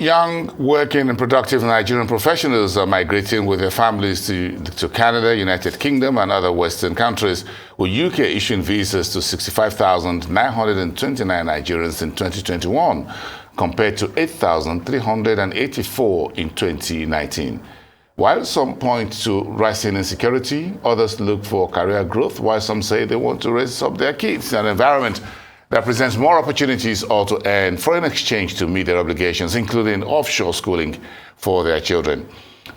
Young, working and productive Nigerian professionals are migrating with their families to Canada, United Kingdom, and other Western countries, with UK issuing visas to 65,929 Nigerians in 2021, compared to 8,384 in 2019. While some point to rising insecurity, others look for career growth, while some say they want to raise up their kids in an environment that presents more opportunities or to earn foreign exchange to meet their obligations, including offshore schooling for their children.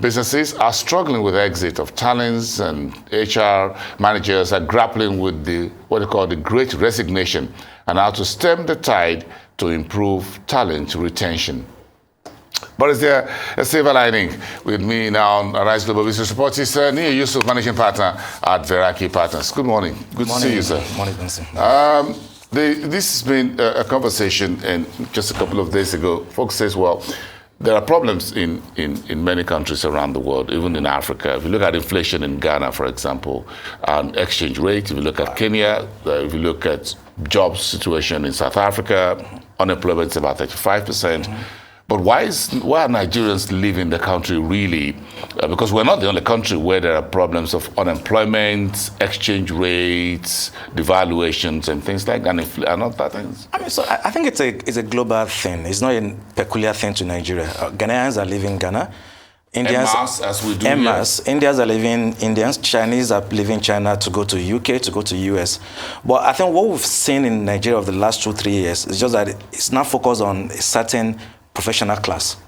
Businesses are struggling with exit of talents, and HR managers are grappling with what they call the Great Resignation and how to stem the tide to improve talent retention. But is there a silver lining? With me now on Arise Global Business Report is Niyi Yusuf, Managing Partner at Veraki Partners. Good morning. Good to see you, sir. Morning, Vincent. This has been a conversation, and just a couple of days ago, folks says, well, there are problems in many countries around the world, even in Africa. If you look at inflation in Ghana, for example, and exchange rate, if you look at Kenya, if you look at job situation in South Africa, unemployment is about 35%. But why are Nigerians leaving the country really? Because we're not the only country where there are problems of unemployment, exchange rates, devaluations, and things like that, and other things. I think it's a global thing. It's not a peculiar thing to Nigeria. Ghanaians are leaving Ghana. Indians, as we do Indians are leaving Indians. Chinese are leaving China to go to UK, to go to US. But I think what we've seen in Nigeria over the last 2-3 years is just that it's now focused on a certain professional class,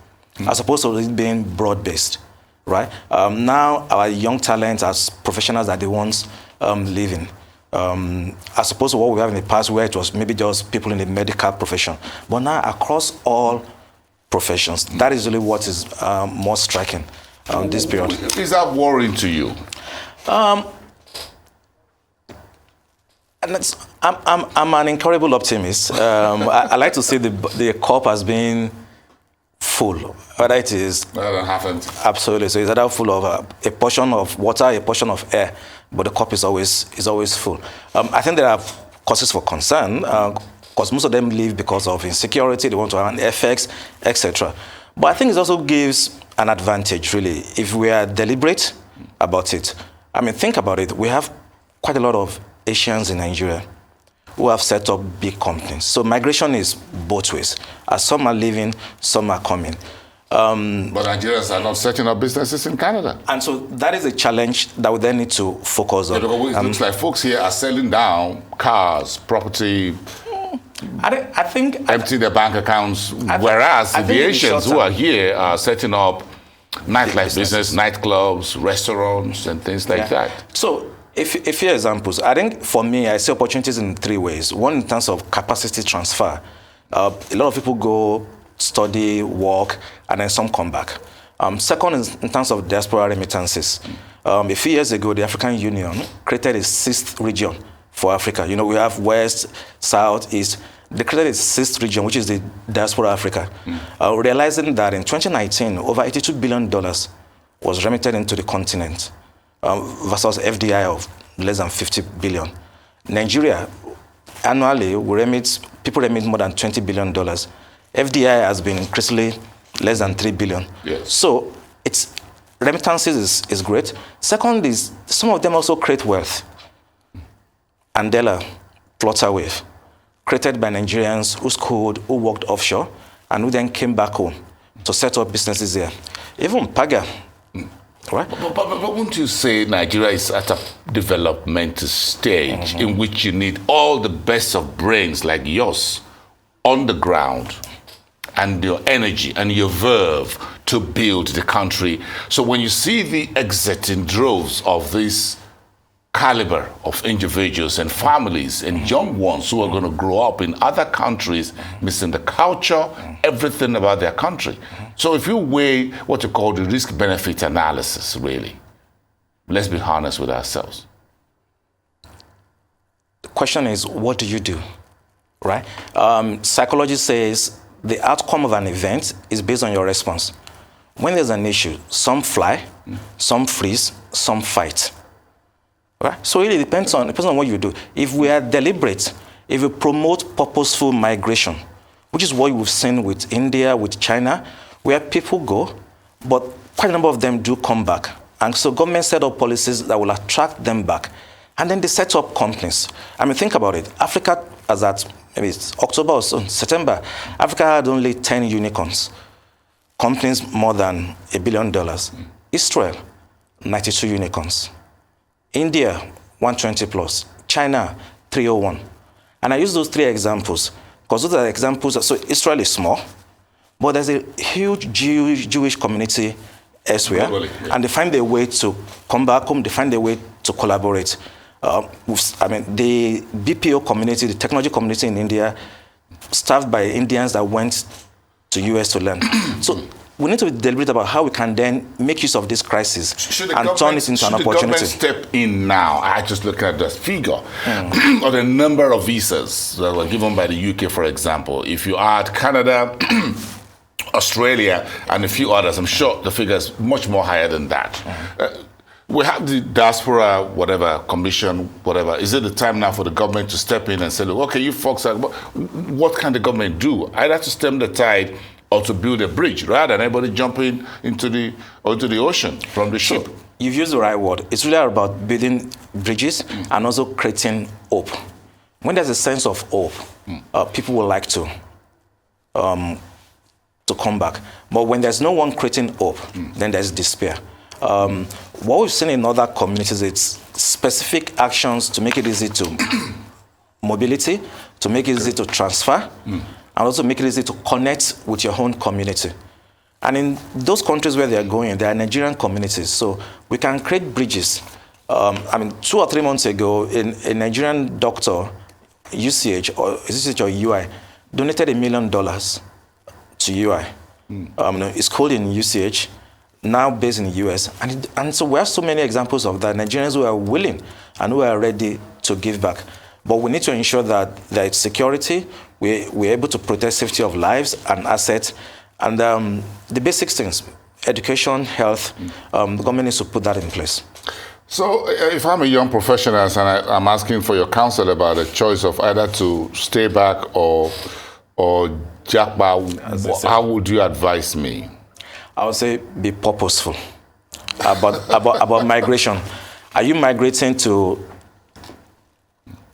as opposed to it being broad-based, right? Now our young talents as professionals are the ones leaving, as opposed to what we have in the past where it was maybe just people in the medical profession. But now across all professions, that is really what is more striking this period. Is that worrying to you? And I'm an incredible optimist. I like to see the cup as being full, whether it is Rather than half empty. Absolutely. So it's either full of a portion of water, a portion of air, but the cup is always full. I think there are causes for concern, because most of them leave because of insecurity. They want to earn FX, etc. But I think it also gives an advantage, really, if we are deliberate about it. I mean, think about it. We have quite a lot of Asians in Nigeria who have set up big companies. So migration is both ways. As some are leaving, some are coming. But Nigerians are not setting up businesses in Canada. And so that is a challenge that we then need to focus on. Because it looks like folks here are selling down cars, property, I think emptying their bank accounts, whereas the Asians who are here are setting up nightlife business, nightclubs, restaurants, and things like that. So, if you examples, I think for me, I see opportunities in 3 ways. One, in terms of capacity transfer. A lot of people go study, work, and then some come back. Second is in terms of diaspora remittances. A few years ago, the African Union created a 6th region for Africa. You know, we have West, South, East. They created a 6th region, which is the diaspora Africa. Realizing that in 2019, over $82 billion was remitted into the continent. Versus FDI of less than 50 billion. Nigeria, annually, people remit more than $20 billion. FDI has been increasingly less than 3 billion. Yes. So remittances is great. Second is, some of them also create wealth. Andela, Flutterwave, created by Nigerians who schooled, who worked offshore, and who then came back home to set up businesses there. Even Paga, right? But wouldn't you say Nigeria is at a developmental stage in which you need all the best of brains like yours on the ground and your energy and your verve to build the country? So when you see the exit in droves of this caliber of individuals and families and young ones who are going to grow up in other countries, missing the culture, everything about their country. So if you weigh what you call the risk-benefit analysis, really, let's be honest with ourselves. The question is, what do you do, right? Psychology says the outcome of an event is based on your response. When there's an issue, some fly, some freeze, some fight. Right? So it really depends on what you do. If we are deliberate, if we promote purposeful migration, which is what we've seen with India, with China, where people go, but quite a number of them do come back. And so government set up policies that will attract them back. And then they set up companies. I mean, think about it. Africa, as at maybe it's October or so, September, Africa had only 10 unicorns. Companies more than $1 billion. Israel, 92 unicorns. India, 120 plus. China, 301. And I use those three examples because those are examples. So Israel is small, but there's a huge Jewish community elsewhere. Yeah. And they find their way to come back home. They find their way to collaborate. The BPO community, the technology community in India, staffed by Indians that went to US to learn. So we need to be deliberate about how we can then make use of this crisis and turn it into an opportunity. Should the government step in now? I just look at the figure of the number of visas that were given by the UK, for example. If you add Canada, Australia, and a few others, I'm sure the figure is much more higher than that. We have the diaspora, whatever, commission, whatever. Is it the time now for the government to step in and say, look, okay, you folks, what can the government do? Either to stem the tide or to build a bridge, rather than everybody jumping into the ocean from the ship? You've used the right word. It's really about building bridges and also creating hope. When there's a sense of hope, people will like to come back. But when there's no one creating hope, then there's despair. What we've seen in other communities is specific actions to make it easy to mobility, to make it easy to transfer, and also make it easy to connect with your own community. And in those countries where they are going, there are Nigerian communities, so we can create bridges. 2 or 3 months ago, a Nigerian doctor, UCH or UI, donated $1 million to UI. It's called in UCH, now based in the US. And so we have so many examples of that, Nigerians who are willing and who are ready to give back. But we need to ensure that there is security, we're able to protect safety of lives and assets, and the basic things, education, health, the government needs to put that in place. So if I'm a young professional and I'm asking for your counsel about the choice of either to stay back or jackpot, how would you advise me? I would say be purposeful about migration. Are you migrating to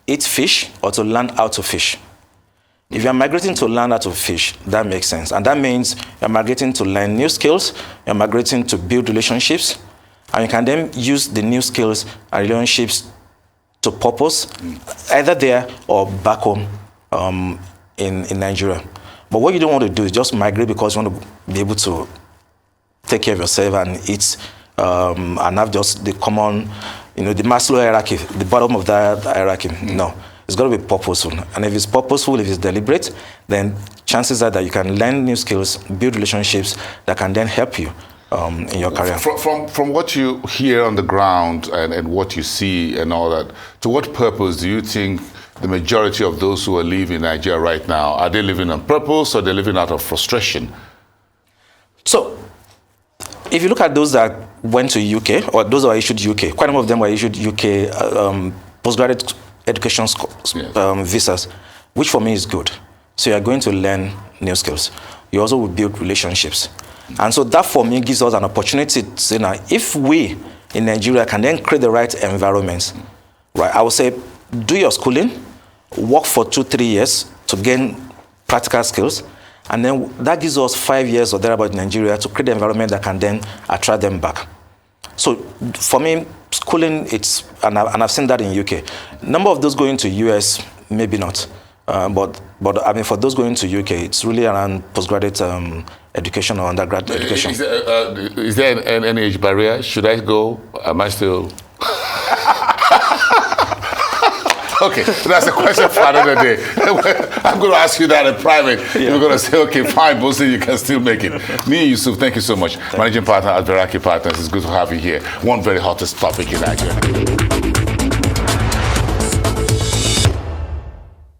eat fish or to learn how to fish? If you're migrating to learn how to fish, that makes sense. And that means you're migrating to learn new skills, you're migrating to build relationships, and you can then use the new skills and relationships to purpose, either there or back home in Nigeria. But what you don't want to do is just migrate because you want to be able to take care of yourself and eat and have just the common, the Maslow hierarchy, the bottom of that hierarchy. No, it's got to be purposeful. And if it's purposeful, if it's deliberate, then chances are that you can learn new skills, build relationships that can then help you in your career. From what you hear on the ground and what you see and all that, to what purpose do you think the majority of those who are living in Nigeria right now, are they living on purpose or they're living out of frustration? So, if you look at those that went to UK, or those who are issued UK, quite a number of them were issued UK postgraduate education visas, which for me is good. So you are going to learn new skills. You also will build relationships. And so that for me gives us an opportunity to say, now, if we in Nigeria can then create the right environments, right? I would say, do your schooling, work for 2-3 years to gain practical skills, and then that gives us 5 years or thereabout in Nigeria to create the environment that can then attract them back. So for me, schooling, and I've seen that in UK. Number of those going to US, maybe not. But I mean, for those going to UK, it's really around postgraduate education or undergraduate education. Is there an age barrier? Should I go? Am I still... Okay, that's a question for another day. I'm going to ask you that in private. Yeah. You're going to say, okay, fine, mostly you can still make it. Niyi Yusuf, thank you so much. Managing partner at Veraki Partners. It's good to have you here. One very hottest topic in Nigeria.